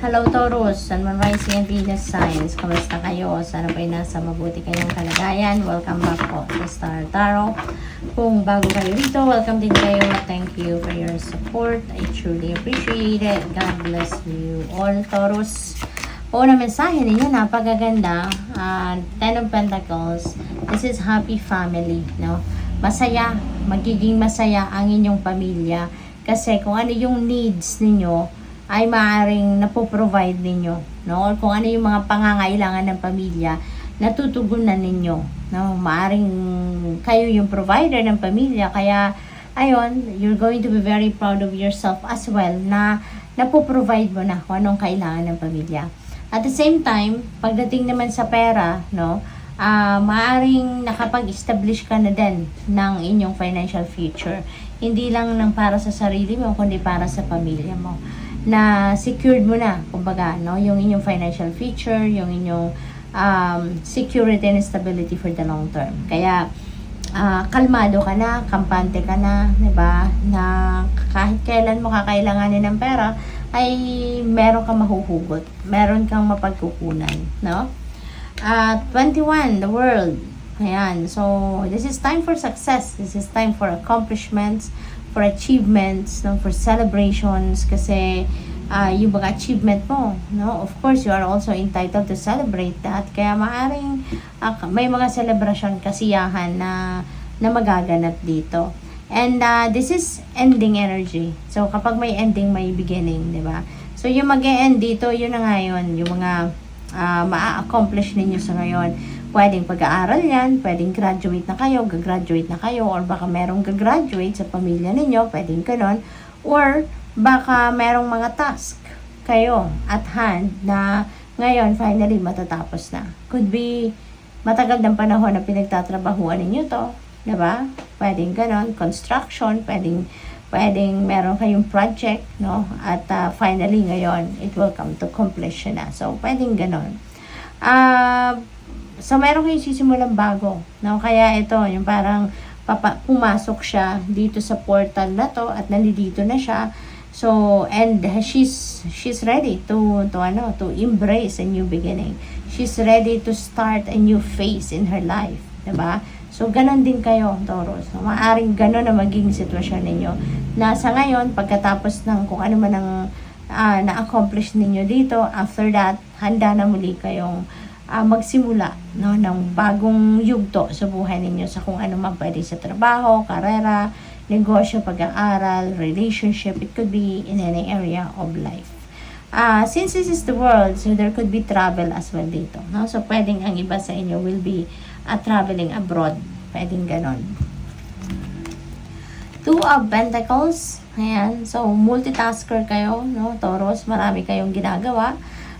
Hello Taurus, Sun, Moon, Rising and Venus signs. Kamusta kayo? Sana po'y nasa mabuti kayong kalagayan. Welcome back po sa Star Tarot. Kung bago kayo dito, welcome din kayo. Thank you for your support. I truly appreciate it. God bless you all, Taurus. Na mensahe ninyo, napakaganda. Ten of Pentacles. This is happy family, no? Masaya, magiging masaya ang inyong pamilya. Kasi kung ano yung needs ninyo, ay maaaring napoprovide ninyo, no? Or kung ano yung mga pangangailangan ng pamilya, natutugunan ninyo, no? Maaaring kayo yung provider ng pamilya, kaya, ayun, you're going to be very proud of yourself as well, na napoprovide mo na kung anong kailangan ng pamilya. At the same time, pagdating naman sa pera, no? Maaaring nakapag-establish ka na din ng inyong financial future. Hindi lang ng para sa sarili mo, kundi para sa pamilya mo. Na secured mo na, kumbaga, no? Yung inyong financial future, yung inyong security and stability for the long term. Kaya, kalmado ka na, kampante ka na, diba? Na kahit kailan mo kakailanganin ng pera, ay meron kang mahuhugot, meron kang mapagkukunan, no? 21, the world. Ayan, so this is time for success. This is time for accomplishments, for achievements, no, for celebrations, kasi yung mga achievement mo, no, of course you are also entitled to celebrate that, kaya maaring may mga celebration, kasiyahan na magaganap dito. And this is ending energy. So kapag may ending, may beginning, di ba? So yung mag-e-end dito, yun na nga yun, yung mga ma-accomplish ninyo sa ngayon. Pwedeng pag-aaral yan, pwedeng graduate na kayo, gagraduate na kayo, or baka merong gagraduate sa pamilya ninyo, pwedeng ganon, or baka merong mga task kayo at hand na ngayon finally matatapos na. Could be matagal ng panahon na pinagtatrabahuan ninyo to, diba? Pwedeng ganon, construction, pwedeng meron kayong project, no? At finally ngayon, it will come to completion na. So, pwedeng ganon. So, meron kayong sisimulang bago, no? Kaya ito, yung parang pumasok siya dito sa portal na to at nandito na siya. So, and she's ready to embrace a new beginning. She's ready to start a new phase in her life, diba? So, ganon din kayo, Taurus. So, maaring ganon na maging sitwasyon ninyo. Na sa ngayon, pagkatapos ng kung ano man ang na-accomplish ninyo dito, after that, handa na muli kayong magsimula, no, ng bagong yugto sa buhay ninyo, sa kung ano man, pwede sa trabaho, karera, negosyo, pag-aaral, relationship. It could be in any area of life. Since this is the world, so there could be travel as well dito, no? So pwedeng ang iba sa inyo will be traveling abroad, pwedeng ganon. Two of Pentacles. Ayan, so multitasker kayo, no, Taurus, marami kayong ginagawa.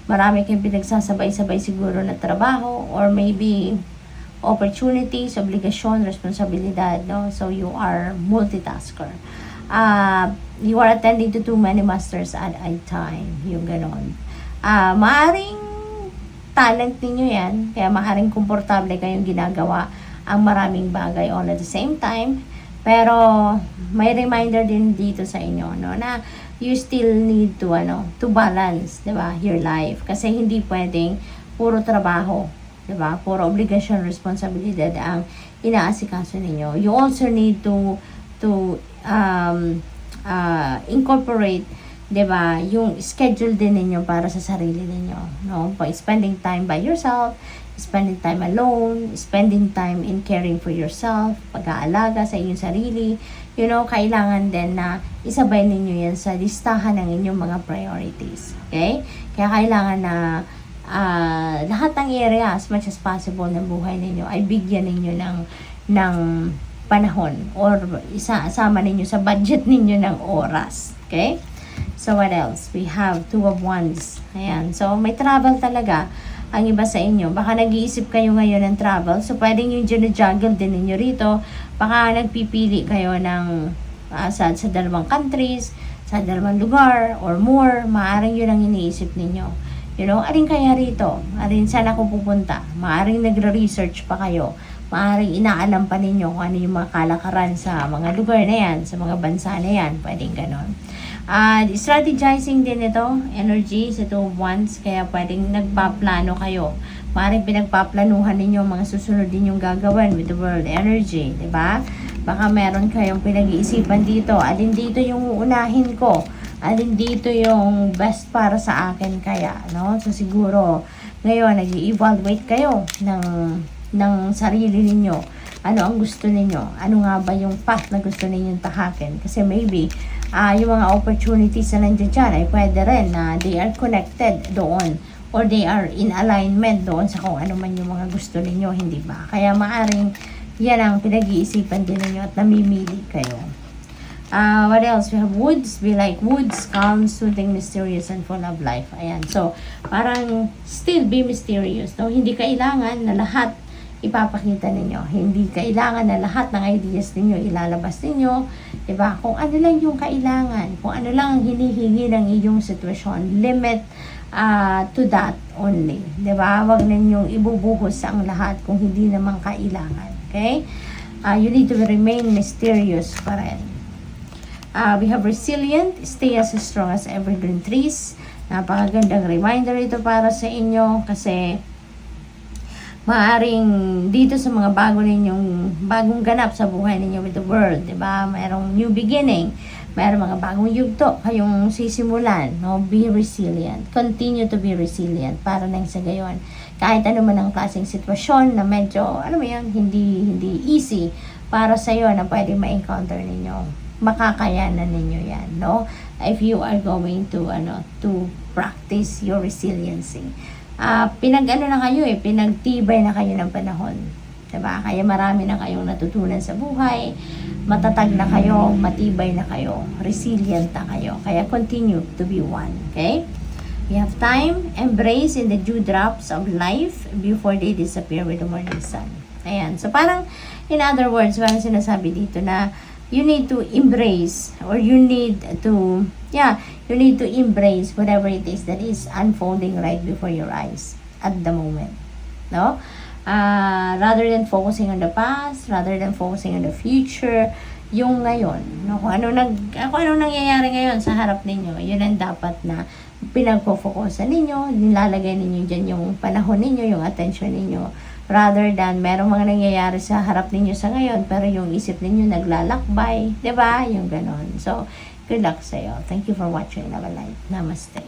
Marami kayong pinagsasabay-sabay siguro na trabaho, or maybe opportunities, obligasyon, responsibilidad, no? So you are multitasker. You are attending to too many masters at a time, yung ganon. Maaring talent ninyo yan, kaya maaring komportable kayong ginagawa ang maraming bagay all at the same time. Pero may reminder din dito sa inyo, no, na you still need to balance, 'di ba, your life, kasi hindi pwedeng puro trabaho, 'di ba? Puro obligasyon, responsibilidad ang inaasikaso ninyo. You also need to incorporate, 'di ba, yung schedule din ninyo para sa sarili ninyo, no? Spending time by yourself, spending time alone, spending time in caring for yourself, pag-aalaga sa inyong sarili. You know, kailangan din na isabay ninyo yan sa listahan ng inyong mga priorities. Okay? Kaya kailangan na lahat ng area, as much as possible ng buhay ninyo, ay bigyan ninyo ng panahon, or isama ninyo sa budget ninyo ng oras. Okay? So, what else? We have Two of Wands. Ayan. So, may travel talaga ang iba sa inyo. Baka nag-iisip kayo ngayon ng travel. So, pwedeng yung juggle din ninyo rito. Baka nagpipili kayo ng sa dalawang countries, sa dalawang lugar, or more. Maaring yun ang iniisip ninyo. You know, alin kaya rito? Alin saan ako pupunta? Maaring nagre-research pa kayo. Maaring inaalam pa ninyo kung ano yung mga kalakaran sa mga lugar na yan, sa mga bansa na yan. Pwedeng ganon. Strategizing din ito, energy sa 2 of Wands, kaya pwedeng nagpaplano kayo. Maaaring pinagpaplanuhan ninyo mga susunod din yung gagawin with the world energy, di ba? Baka meron kayong pinag-iisipan dito, alin dito yung uunahin ko, alin dito yung best para sa akin kaya, no? So siguro, ngayon, nag-i-evaluate kayo ng sarili ninyo. Ano ang gusto ninyo? Ano nga ba yung path na gusto ninyong tahakin? Kasi maybe, yung mga opportunities na nandiyan dyan ay pwede rin na they are connected doon or they are in alignment doon sa kung ano man yung mga gusto ninyo, hindi ba? Kaya maaring yan ang pinag-iisipan din ninyo at namimili kayo. What else? We have woods. Be like woods, calm, soothing, mysterious, and full of life. Ayan. So, parang still be mysterious. No? Hindi kailangan na lahat ipapakita ninyo. Hindi kailangan na lahat ng ideas ninyo ilalabas ninyo. Diba? Kung ano lang yung kailangan, kung ano lang ang hinihingi ng iyong sitwasyon, limit to that only. Diba? Huwag ninyong ibubuhos ang lahat kung hindi naman kailangan. Okay? You need to remain mysterious pa rin. We have resilient, stay as strong as evergreen trees. Napakagandang reminder ito para sa inyo kasi maaring dito sa mga bagong ganap sa buhay ninyo with the world, di ba? Mayroong new beginning, mayroong mga bagong yugto kayong sisimulan, no? Be resilient. Continue to be resilient para nang sa gayon. Kahit ano man ang klaseng sitwasyon na medyo, alam mo yun, hindi easy para sa iyo na pwede ma-encounter ninyo. Makakayanan ninyo yan, no? If you are going to practice your resiliency. Pinag-ano na kayo pinagtibay na kayo ng panahon. Diba? Kaya marami na kayong natutunan sa buhay, matatag na kayo, matibay na kayo, resilient na kayo. Kaya continue to be one, okay? We have time, embrace in the dewdrops of life before they disappear with the morning sun. Ayan. So parang, in other words, parang sinasabi dito na you need to embrace or you need to embrace whatever it is that is unfolding right before your eyes at the moment, no? Rather than focusing on the past, rather than focusing on the future, yung ngayon, no? Kung ano nangyayari ngayon sa harap ninyo, yun ang dapat na pinagpo-focusan ninyo, nilalagay ninyo dyan yung panahon ninyo, yung attention ninyo, rather than merong mga nangyayari sa harap ninyo sa ngayon, pero yung isip ninyo naglalakbay, 'di ba? Yung ganon. So, good luck sa iyo. Thank you for watching our live. Namaste.